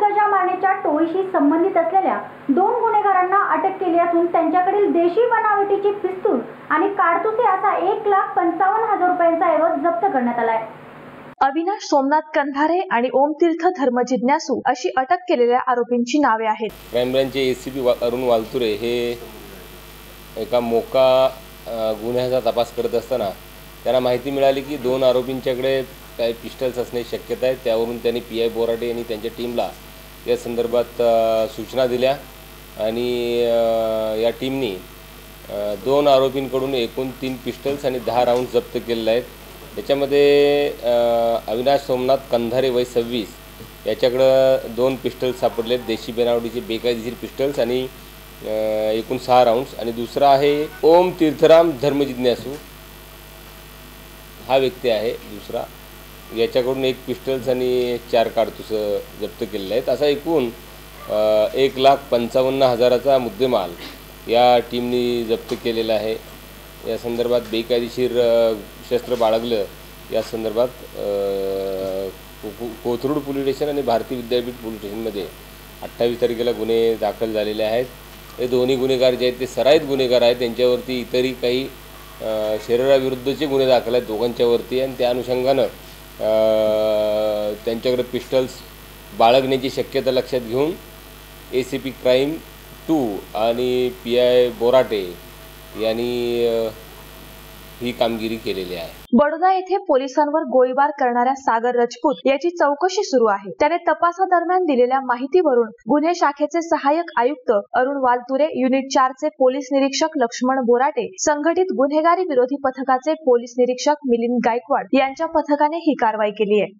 गजा मारण्याच्या टोळीशी संबंधित असलेल्या 2 गुन्हेगारांना अटक केली असून त्यांच्याकडील देशी बनावटीची पिस्तूल आणि कारतुसे असा 1,55,000 रुपयांचा ऐवज जप्त करण्यात आला आहे। अविनाश सोमनाथ कंधारे आणि ओम तीर्थ धर्मजिज्ञासू अशी अटक केलेल्या आरोपींची नावे आहेत। क्राइम ब्रांचचे एसीपी अरुण वालतुरे हे एका मोका गुन्ह्याचा तपास करत असताना त्यांना माहिती मिळाली की 2 आरोपींच्याकडे काही पिस्टल्स असण्याची शक्यता आहे। त्यावरून त्यांनी पीआय बोराटे यांनी त्यांच्या टीमला या संदर्भात सूचना दिल्या आणि या टीमनी 2 आरोपींकडून एकूण 3 पिस्टल्स आणि 10 राऊंड जप्त केलेले आहेत। त्याच्यामध्ये अविनाश सोमनाथ कंधारे वय 26 याच्याकडे 2 पिस्टल्स सापडले, देशी बनावटीचे बेकायदेशीर पिस्टल्स आणि एकूण 6 राऊंड्स। आणि दुसरा आहे ओम तीर्थराम धर्मजिज्ञासू हा व्यक्ती आहे दुसरा, याच्याकडून 1 पिस्टल्स आणि 4 कारतूस जप्त केलेले आहेत। असा एकूण 1,55,000चा मुद्देमाल या टीमनी जप्त केलेला आहे। या संदर्भात बेकायदेशीर शस्त्र बाळगलं या संदर्भात कोथरूड पोलीस स्टेशन आणि भारती विद्यापीठ पोलीस स्टेशनमध्ये 28 तारखेला गुन्हे दाखल झालेले आहेत। हे दोन्ही गुन्हेगार जे आहेत ते सराईत गुन्हेगार आहेत। त्यांच्यावरती इतरही काही शरीराविरुद्धचे गुन्हे दाखल आहेत दोघांच्यावरती आणि त्या अनुषंगानं त्यांच्याकडे पिस्टल्स बाळगण्याची शक्यता लक्षात घेऊन एसीपी क्राइम 2 आणि पीआय बोराटे यांनी ही कामगिरी केलेली आहे। बडोदा येथे पोलिसांवर गोळीबार करणाऱ्या सागर राजपूत याची चौकशी सुरू आहे। त्याने तपासादरम्यान दिलेल्या माहितीवरून गुन्हे शाखेचे सहाय्यक आयुक्त अरुण वालतुरे, युनिट 4 चे पोलीस निरीक्षक लक्ष्मण बोराटे, संघटित गुन्हेगारी विरोधी पथकाचे पोलीस निरीक्षक मिलिंद गायकवाड यांच्या पथकाने ही कारवाई केली आहे।